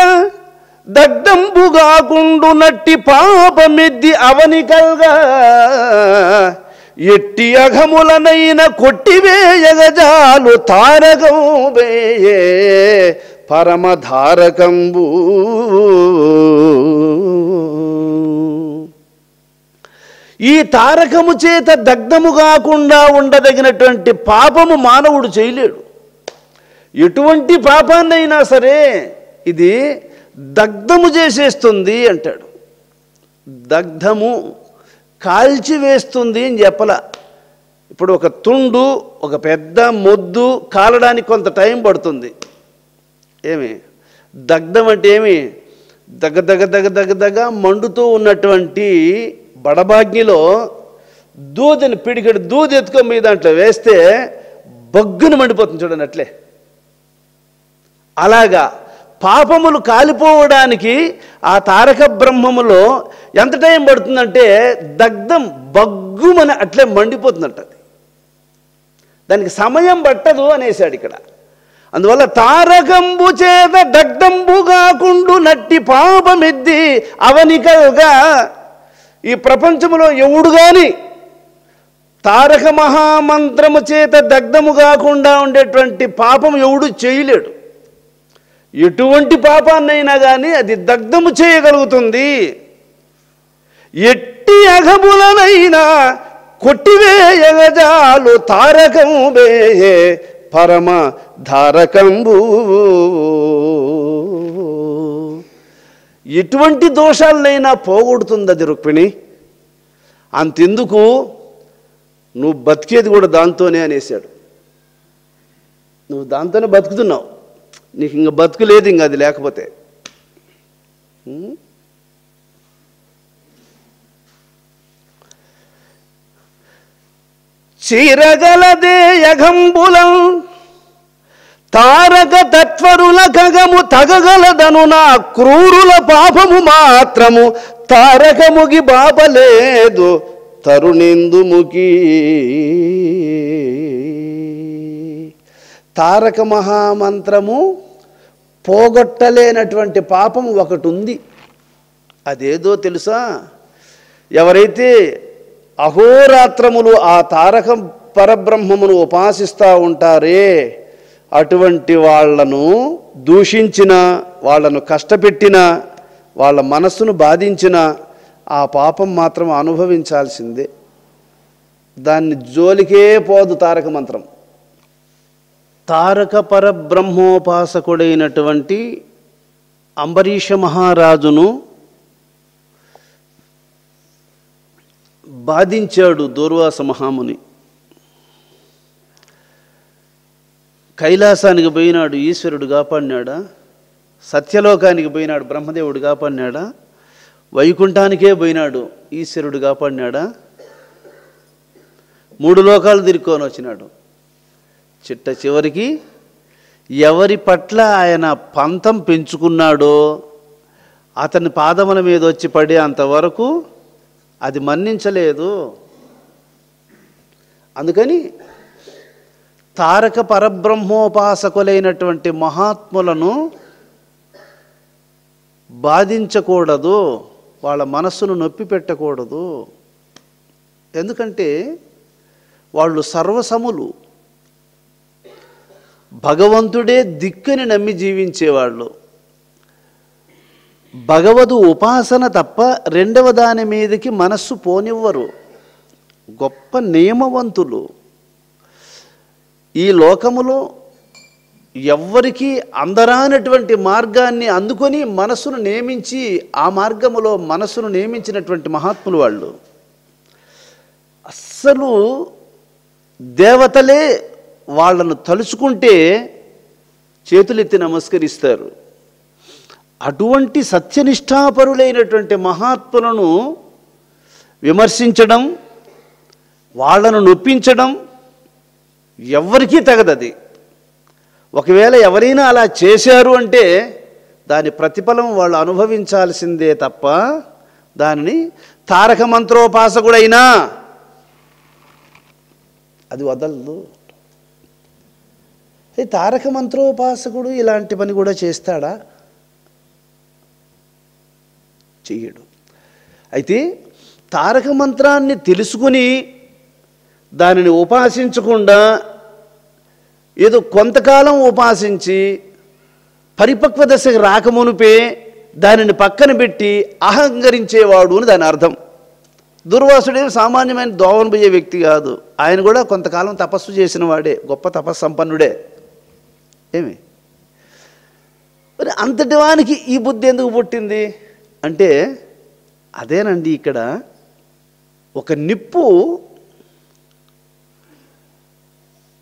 దగ్ధంబుగాకుండు నట్టి పాపమెద్ది అవనికల్గా ఎట్టి అఘములనైన కొట్టివేయగజాలు తారకంబేయే పరమధారకంబు. ఈ తారకము చేత దగ్ధము కాకుండా ఉండదగినటువంటి పాపము మానవుడు చేయలేడు. ఎటువంటి పాపాన్నైనా సరే ఇది దగ్ధము చేసేస్తుంది అంటాడు. దగ్ధము కాల్చివేస్తుంది అని చెప్పల. ఇప్పుడు ఒక తుండు, ఒక పెద్ద మొద్దు కాలడానికి కొంత టైం పడుతుంది. ఏమి దగ్ధం అంటే ఏమి? దగ్గ దగ్గ దగ్గ దగ్గ దగ్గ మండుతూ ఉన్నటువంటి బడబాగ్నిలో దూదిని పిడికెడు దూది ఎత్తుకొని దాంట్లో వేస్తే బగ్గును మండిపోతుంది చూడండి. అట్లే అలాగా పాపములు కాలిపోవడానికి ఆ తారక బ్రహ్మములో ఎంత టైం పడుతుందంటే దగ్ధం బగ్గుమని అట్లే మండిపోతుందంట. దానికి సమయం పట్టదు అనేసాడు ఇక్కడ. అందువల్ల తారకంబు చేత దగ్ధంబు కాకుండు నట్టి పాపమెద్ది అవనికల్గా. ఈ ప్రపంచంలో ఎవడు కానీ తారక మహామంత్రము చేత దగ్ధము కాకుండా ఉండేటువంటి పాపం ఎవడు చేయలేడు. ఎటువంటి పాపాన్నైనా కానీ అది దగ్ధము చేయగలుగుతుంది. ఎట్టి అఘములనైనా కొట్టివేయగజాలు తారకంబే పరమ ధారకంబు. ఎటువంటి దోషాలనైనా పోగొడుతుంది అది రుక్మిణి. అంతెందుకు నువ్వు బతికేది కూడా దాంతోనే అనేసాడు. నువ్వు దాంతోనే బతుకుతున్నావు, నీకు ఇంక బతుకు లేదు ఇంక అది లేకపోతే. చీరగలదే యఘంబులం తారక తత్వరుల ఖగము తగగలదను నా క్రూరుల పాపము మాత్రము తారకముగి బాపలేదు తరుణిందుముకి. తారక మహామంత్రము పోగొట్టలేనటువంటి పాపం ఒకటి ఉంది. అదేదో తెలుసా? ఎవరైతే అహోరాత్రములు ఆ తారక పరబ్రహ్మమును ఉపాసిస్తూ ఉంటారే అటువంటి వాళ్లను దూషించిన, వాళ్లను కష్టపెట్టిన, వాళ్ళ మనస్సును బాధించిన ఆ పాపం మాత్రం అనుభవించాల్సిందే. దాన్ని జోలికే పోదు తారక మంత్రం. తారక పరబ్రహ్మోపాసకుడైనటువంటి అంబరీష మహారాజును బాధించాడు దూర్వాస మహాముని. కైలాసానికి పోయినాడు, ఈశ్వరుడు కాపాడినాడా? సత్యలోకానికి పోయినాడు, బ్రహ్మదేవుడు కాపాడినాడా? వైకుంఠానికే పోయినాడు, ఈశ్వరుడు కాపాడినాడా? 3 లోకాలు తిరుక్కొని వచ్చినాడు. చిట్ట చివరికి ఎవరి పట్ల ఆయన పంతం పెంచుకున్నాడో అతని పాదముల మీద వచ్చి పడే అంతవరకు అది మన్నించలేదు. అందుకని తారక పరబ్రహ్మోపాసకులైనటువంటి మహాత్ములను బాధించకూడదు, వాళ్ళ మనస్సును నొప్పి పెట్టకూడదు. ఎందుకంటే వాళ్ళు సర్వసములు, భగవంతుడే దిక్కుని నమ్మి జీవించేవాళ్ళు. భగవదు ఉపాసన తప్ప రెండవ దాని మీదకి మనస్సు పోనివ్వరు. గొప్ప నియమవంతులు. ఈ లోకములో ఎవ్వరికీ అందరానటువంటి మార్గాన్ని అందుకొని మనస్సును నియమించి ఆ మార్గములో మనస్సును నియమించినటువంటి మహాత్ములు వాళ్ళు. అస్సలు దేవతలే వాళ్ళను తలుచుకుంటే చేతులెత్తి నమస్కరిస్తారు. అటువంటి సత్యనిష్ఠాపరులైనటువంటి మహాత్ములను విమర్శించడం, వాళ్ళను నొప్పించడం ఎవ్వరికీ తగదది. ఒకవేళ ఎవరైనా అలా చేశారు అంటే దాని ప్రతిఫలం వాళ్ళు అనుభవించాల్సిందే తప్ప దానిని తారక మంత్రోపాసకుడైనా అది వదలదు. తారక మంత్రోపాసకుడు ఇలాంటి పని కూడా చేస్తాడా? చెయ్యడు. అయితే తారక మంత్రాన్ని తెలుసుకుని దానిని ఉపాసించకుండా ఏదో కొంతకాలం ఉపాసించి పరిపక్వ దశకు రాకమునుపే దానిని పక్కన పెట్టి అహంకరించేవాడు అని దాని అర్థం. దుర్వాసుడేమి సామాన్యమైన దోవన పోయే వ్యక్తి కాదు. ఆయన కూడా కొంతకాలం తపస్సు చేసిన వాడే, గొప్ప తపస్సంపన్నుడే. ఏమి మరి అంతటి వానికి ఈ బుద్ధి ఎందుకు పుట్టింది అంటే, అదేనండి ఇక్కడ ఒక నిప్పు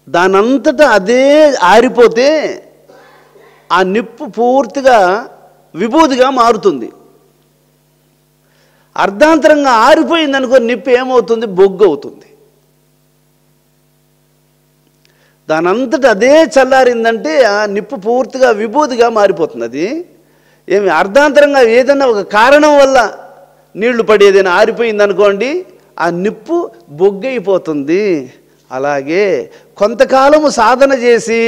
దానంతటా అదే ఆరిపోతే ఆ నిప్పు పూర్తిగా విభూతిగా మారుతుంది. అర్ధాంతరంగా ఆరిపోయింది అనుకో, నిప్పు ఏమవుతుంది? బొగ్గు అవుతుంది. దానంతట అదే చల్లారిందంటే ఆ నిప్పు పూర్తిగా విభూతిగా మారిపోతుంది. అది ఏమి అర్ధాంతరంగా ఏదైనా ఒక కారణం వల్ల నీళ్లు పడేదైనా ఆరిపోయింది అనుకోండి, ఆ నిప్పు బొగ్గైపోతుంది. అలాగే కొంతకాలము సాధన చేసి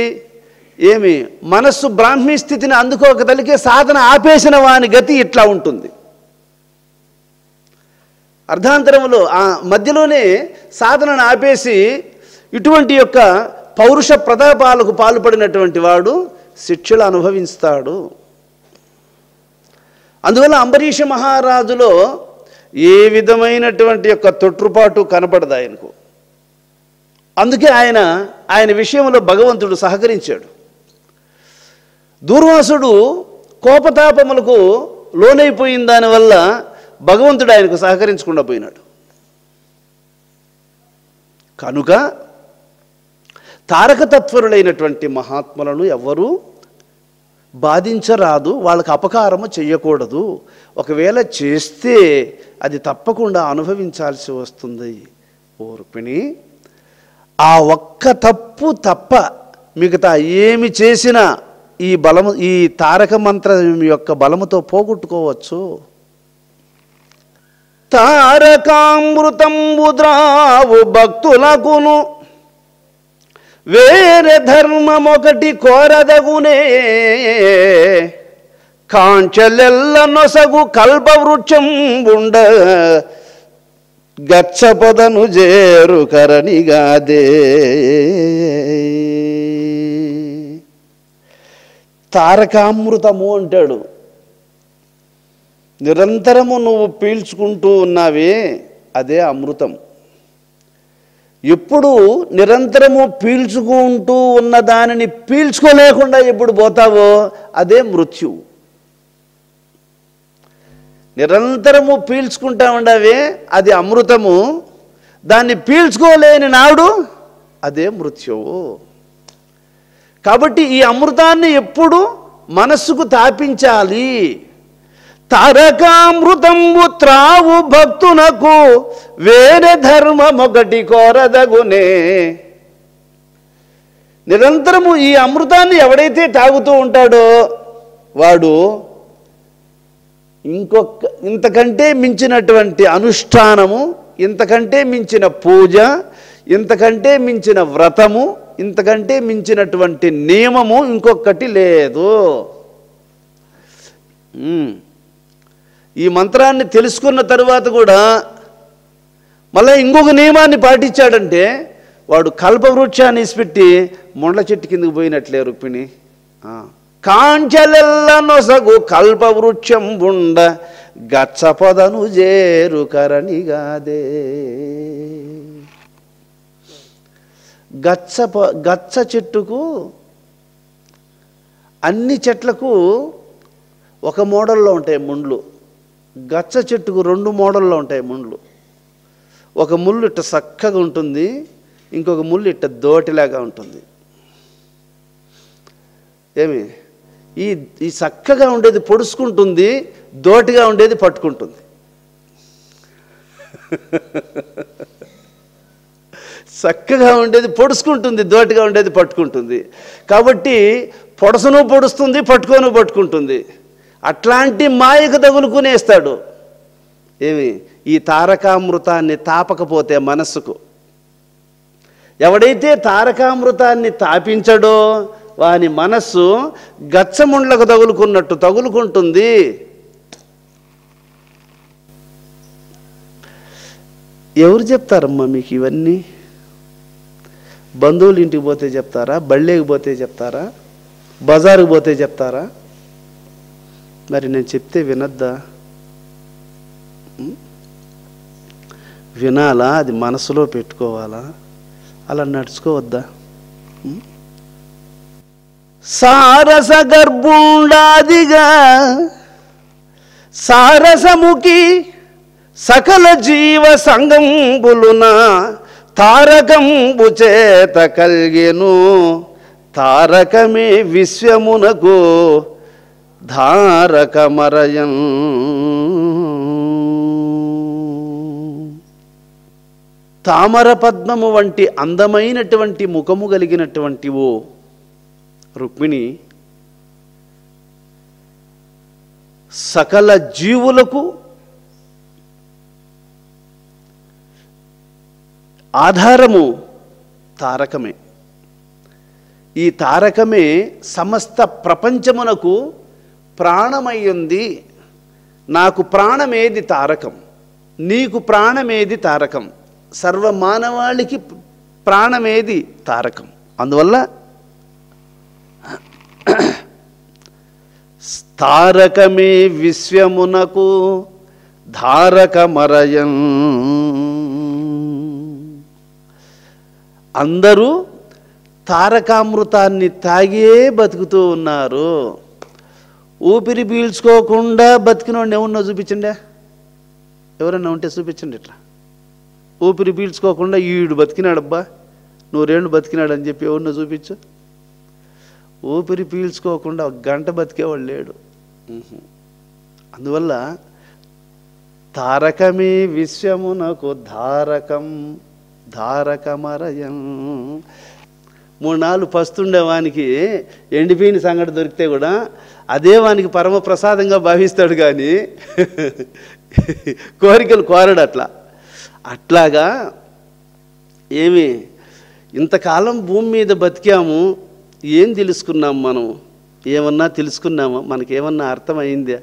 ఏమి మనస్సు బ్రాహ్మీ స్థితిని అందుకోకదలికే సాధన ఆపేసిన వాని గతి ఇట్లా ఉంటుంది. అర్ధాంతరంలో ఆ మధ్యలోనే సాధనను ఆపేసి ఇటువంటి యొక్క పౌరుష ప్రతాపాలకు పాల్పడినటువంటి వాడు శిక్షలు అనుభవిస్తాడు. అందువల్ల అంబరీష మహారాజులో ఏ విధమైనటువంటి యొక్క తొట్రుపాటు కనపడదు ఆయనకు. అందుకే ఆయన విషయంలో భగవంతుడు సహకరించాడు. దూర్వాసుడు కోపతాపములకు లోనైపోయిన దానివల్ల భగవంతుడు ఆయనకు సహకరించకుండా పోయినాడు. కనుక తారకతత్వరులైనటువంటి మహాత్ములను ఎవ్వరూ బాధించరాదు, వాళ్ళకు అపకారము చెయ్యకూడదు. ఒకవేళ చేస్తే అది తప్పకుండా అనుభవించాల్సి వస్తుంది. ఓ రుక్మిణి, ఆ ఒక్క తప్పు తప్ప మిగతా ఏమి చేసినా ఈ తారక మంత్రం యొక్క బలముతో పోగొట్టుకోవచ్చు. తారకామృతంబు ద్రావు భక్తులకును వేరే ధర్మమొకటి కోరదగునే, కాంచెలెల్ల నొసగు కల్పవృక్షం ఉండ గచ్చపదను జేరు కరణిగాదే. తారకామృతము అంటాడు. నిరంతరము నువ్వు పీల్చుకుంటూ ఉన్నావే అదే అమృతం. ఎప్పుడు నిరంతరము పీల్చుకుంటూ ఉన్న దానిని పీల్చుకోలేకుండా ఎప్పుడు పోతావో అదే మృత్యువు. నిరంతరము పీల్చుకుంటా ఉండవే అది అమృతము, దాన్ని పీల్చుకోలేని నాడు అదే మృత్యువు. కాబట్టి ఈ అమృతాన్ని ఎప్పుడు మనస్సుకు తాపించాలి. తారకామృతంబు త్రావు భక్తునకు వేరే ధర్మమొకటి కోరదగునే. నిరంతరము ఈ అమృతాన్ని ఎవడైతే తాగుతూ ఉంటాడో వాడు ఇంతకంటే మించినటువంటి అనుష్ఠానము, ఇంతకంటే మించిన పూజ, ఇంతకంటే మించిన వ్రతము, ఇంతకంటే మించినటువంటి నియమము ఇంకొకటి లేదు. ఈ మంత్రాన్ని తెలుసుకున్న తరువాత కూడా మళ్ళీ ఇంకొక నియమాన్ని పాటించాడంటే వాడు కల్పవృక్షాన్ని ఇసిపెట్టి మొండ్ల చెట్టు కిందకు పోయినట్లే రుక్మిణి. కాంచెలెల్ల నొసగు కల్పవృక్షం ఉండ గచ్చపదను జేరు కరణిగాదే. గచ్చ చెట్టుకు అన్ని చెట్లకు ఒక మోడల్లో ఉంటాయి ముండ్లు. గచ్చ చెట్టుకు 2 మోడల్లో ఉంటాయి ముండ్లు. ఒక ముళ్ళు ఇట్ట చక్కగా ఉంటుంది, ఇంకొక ముళ్ళు ఇట్ట దోటిలాగా ఉంటుంది. ఏమి ఈ చక్కగా ఉండేది పొడుచుకుంటుంది, దోటిగా ఉండేది పట్టుకుంటుంది. చక్కగా ఉండేది పొడుచుకుంటుంది, దోటిగా ఉండేది పట్టుకుంటుంది. కాబట్టి పొడసను పొడుస్తుంది, పట్టుకుంటుంది. అట్లాంటి మాయకు తగులుకునేస్తాడు. ఏమి ఈ తారకామృతాన్ని తాపకపోతే మనస్సుకు ఎవడైతే తారకామృతాన్ని తాపించడో వాని మనస్సు గచ్చముండ్లకు తగులుకున్నట్టు తగులుకుంటుంది. ఎవరు చెప్తారమ్మా మీకు ఇవన్నీ? బంధువులు ఇంటికి పోతే చెప్తారా? బళ్ళేకి పోతే చెప్తారా? బజారుకు పోతే చెప్తారా? మరి నేను చెప్తే వినద్దా? వినాలా? అది మనసులో పెట్టుకోవాలా? అలా నడుచుకోవద్దా? సారస గర్భుండాదిగా సారసముఖి సకల జీవ సంగంబులున తారకంబు చేత కల్గెను తారకమే విశ్వమునకు ధారకమరయం. తామర పద్మము వంటి అందమైనటువంటి ముఖము కలిగినటువంటి ఓ రుక్మిణి, సకల జీవులకు ఆధారము తారకమే. ఈ తారకమే సమస్త ప్రపంచమునకు ప్రాణమయ్యింది. నాకు ప్రాణమేది తారకం, నీకు ప్రాణమేది తారకం, సర్వమానవాళికి ప్రాణమేది తారకం. అందువల్ల తారకమే విశ్వమునకు ధారకమరయం. అందరూ తారకామృతాన్ని తాగే బతుకుతూ ఉన్నారు. ఊపిరి పీల్చుకోకుండా బతికినోడిని ఎవరినో చూపించండి, ఎవరన్నా ఉంటే చూపించండి. ఇట్లా ఊపిరి పీల్చుకోకుండా ఈడు బతికినాడబ్బా, 100 ఏళ్ళు బతికినాడు అని చెప్పి ఎవరినో చూపించు. ఊపిరి పీల్చుకోకుండా 1 గంట బతికేవాడు లేడు. అందువల్ల తారకమే విశ్వమునకు ధారకం ధారకమరయం. 3 నాళ్ళు పస్తుండే వానికి ఎండిపోయిన సంగటి దొరికితే కూడా అదే వానికి పరమ ప్రసాదంగా భావిస్తాడు, కానీ కోరికలు కోరడు. అట్లాగా ఏమి ఇంతకాలం భూమి మీద బతికాము, ఏం తెలుసుకున్నాం మనం? ఏమన్నా తెలుసుకున్నామా? మనకేమన్నా అర్థమైందా?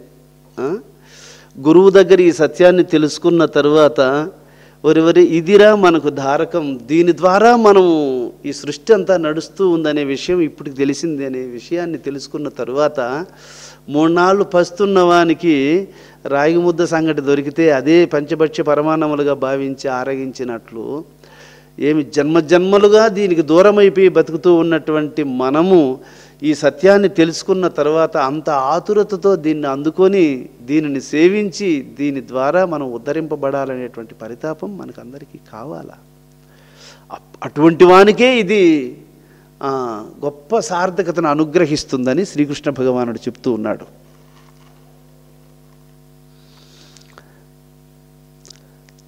గురువు దగ్గర ఈ సత్యాన్ని తెలుసుకున్న తరువాత వరి ఇదిరా మనకు ధారకం, దీని ద్వారా మనం ఈ సృష్టి అంతా నడుస్తూ ఉందనే విషయం ఇప్పటికి తెలిసింది అనే విషయాన్ని తెలుసుకున్న తరువాత 3 నాళ్ళు పస్తున్న వానికి రాగి ముద్ద సంగటి దొరికితే అదే పంచభక్ష్య పరమాన్నములుగా భావించి ఆరగించినట్లు ఏమి జన్మజన్మలుగా దీనికి దూరమైపోయి బతుకుతూ ఉన్నటువంటి మనము ఈ సత్యాన్ని తెలుసుకున్న తర్వాత అంత ఆతురతతో దీన్ని అందుకొని దీనిని సేవించి దీని ద్వారా మనం ఉద్ధరింపబడాలనేటువంటి పరితాపం మనకందరికీ కావాలా? అటువంటి వానికే ఇది గొప్ప సార్థకతను అనుగ్రహిస్తుందని శ్రీకృష్ణ భగవానుడు చెప్తూ ఉన్నాడు.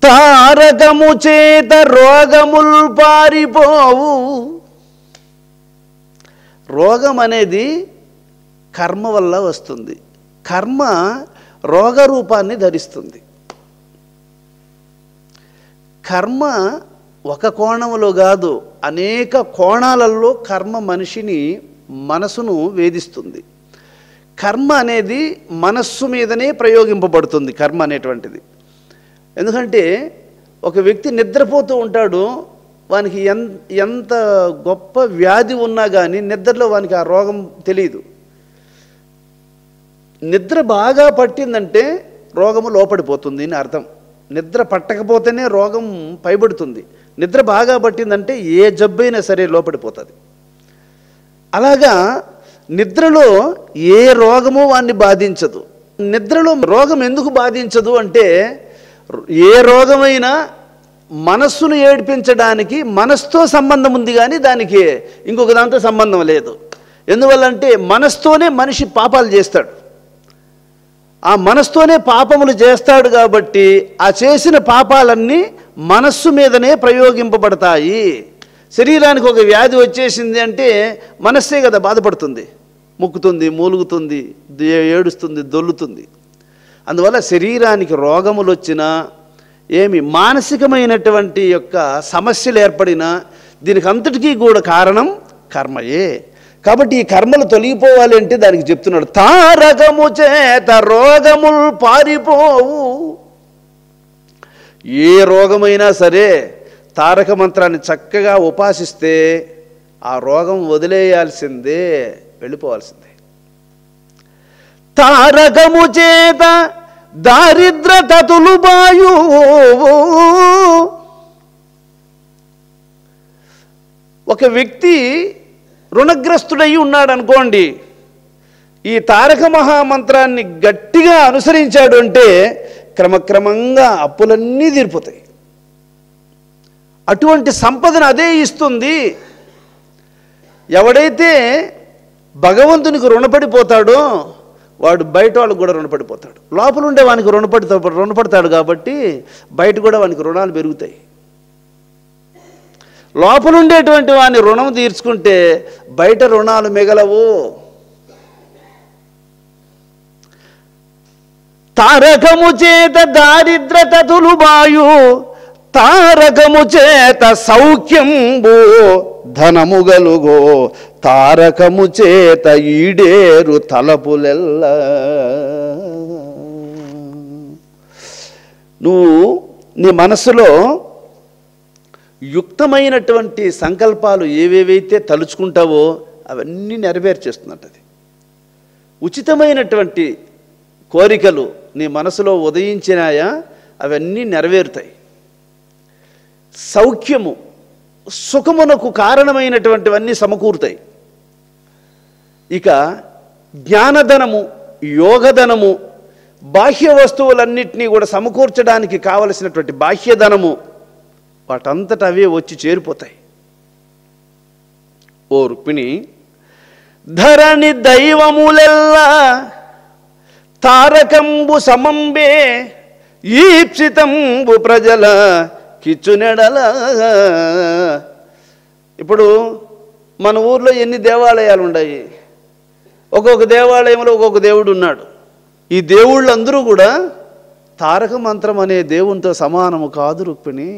తారకము చేత రోగముల్ పారిపోవు. రోగం అనేది కర్మ వల్ల వస్తుంది. కర్మ రోగ రూపాన్ని ధరిస్తుంది. కర్మ ఒక కోణంలో కాదు, అనేక కోణాలలో కర్మ మనిషిని మనసును వేధిస్తుంది. కర్మ అనేది మనస్సు మీదనే ప్రయోగింపబడుతుంది. కర్మ అనేటువంటిది ఎందుకంటే ఒక వ్యక్తి నిద్రపోతూ ఉంటాడు, వానికి ఎంత గొప్ప వ్యాధి ఉన్నా కానీ నిద్రలో వానికి ఆ రోగం తెలియదు. నిద్ర బాగా పట్టిందంటే రోగము లోపడిపోతుంది అని అర్థం. నిద్ర పట్టకపోతేనే రోగం పైబడుతుంది. నిద్ర బాగా పట్టిందంటే ఏ జబ్బైనా సరే లోపడిపోతుంది. అలాగా నిద్రలో ఏ రోగము వాడిని బాధించదు. నిద్రలో రోగం ఎందుకు బాధించదు అంటే ఏ రోగమైనా మనస్సును ఏడిపించడానికి మనస్సుతో సంబంధం ఉంది, కానీ దానికి ఇంకొక దాంతో సంబంధం లేదు. ఎందువల్లంటే మనస్సుతోనే మనిషి పాపాలు చేస్తాడు. ఆ మనస్సుతోనే పాపములు చేస్తాడు కాబట్టి ఆ చేసిన పాపాలన్నీ మనస్సు మీదనే ప్రయోగింపబడతాయి. శరీరానికి ఒక వ్యాధి వచ్చేసింది అంటే మనస్సే కదా బాధపడుతుంది, ముక్కుతుంది, మూలుగుతుంది, ఏడుస్తుంది, దొల్లుతుంది. అందువల్ల శరీరానికి రోగములు వచ్చినా ఏమి మానసికమైనటువంటి యొక్క సమస్యలు ఏర్పడినా దీనికి అంతటికీ కూడా కారణం కర్మయే. కాబట్టి ఈ కర్మలు తొలగిపోవాలి అంటే దానికి చెప్తున్నాడు, తారకము చేత రోగములు పారిపోవు. ఏ రోగమైనా సరే తారక మంత్రాన్ని చక్కగా ఉపాసిస్తే ఆ రోగం వదిలేయాల్సిందే, వెళ్ళిపోవాల్సిందే. తారకము చేత దారిద్రతతులు బాయు. ఒక వ్యక్తి రుణగ్రస్తుడై ఉన్నాడు అనుకోండి, ఈ తారక మహామంత్రాన్ని గట్టిగా అనుసరించాడు అంటే క్రమక్రమంగా అప్పులన్నీ తీరిపోతాయి. అటువంటి సంపదను అదే ఇస్తుంది. ఎవడైతే భగవంతునికి రుణపడిపోతాడో వాడు బయట వాళ్ళకు కూడా రుణపడిపోతాడు. లోపల ఉండే వానికి రుణపడతాడు కాబట్టి బయట కూడా వానికి రుణాలు పెరుగుతాయి. లోపల ఉండేటువంటి వాని రుణం తీర్చుకుంటే బయట రుణాలు మిగలవు. తారకము చేత దారిద్రతతులు బాయు, తారకము చేత సౌఖ్యంబు ధనము గలుగో, తారకము చేత ఈడేరు తలపులెల్ల. నువ్వు నీ మనసులో యుక్తమైనటువంటి సంకల్పాలు ఏవేవైతే తలుచుకుంటావో అవన్నీ నెరవేర్చేస్తున్నట్టు. అది ఉచితమైనటువంటి కోరికలు నీ మనసులో ఉదయించినాయా అవన్నీ నెరవేరుతాయి. సౌఖ్యము, సుఖమునకు కారణమైనటువంటివన్నీ సమకూరుతాయి. ఇక జ్ఞానధనము, యోగధనము, బాహ్య వస్తువులన్నింటినీ కూడా సమకూర్చడానికి కావలసినటువంటి బాహ్యధనము వాటంతట అవే వచ్చి చేరిపోతాయి. ఓ రుక్మిణి, ధరణి దైవములెల్లా తారకంబు సమంబే, ఈప్సితంబు ప్రజల కిచ్చునెడల. ఇప్పుడు మన ఊర్లో ఎన్ని దేవాలయాలు ఉన్నాయి? ఒక్కొక్క దేవాలయంలో ఒక్కొక్క దేవుడు ఉన్నాడు. ఈ దేవుళ్ళందరూ కూడా తారక మంత్రం అనే దేవునితో సమానము కాదు రుక్మిణి.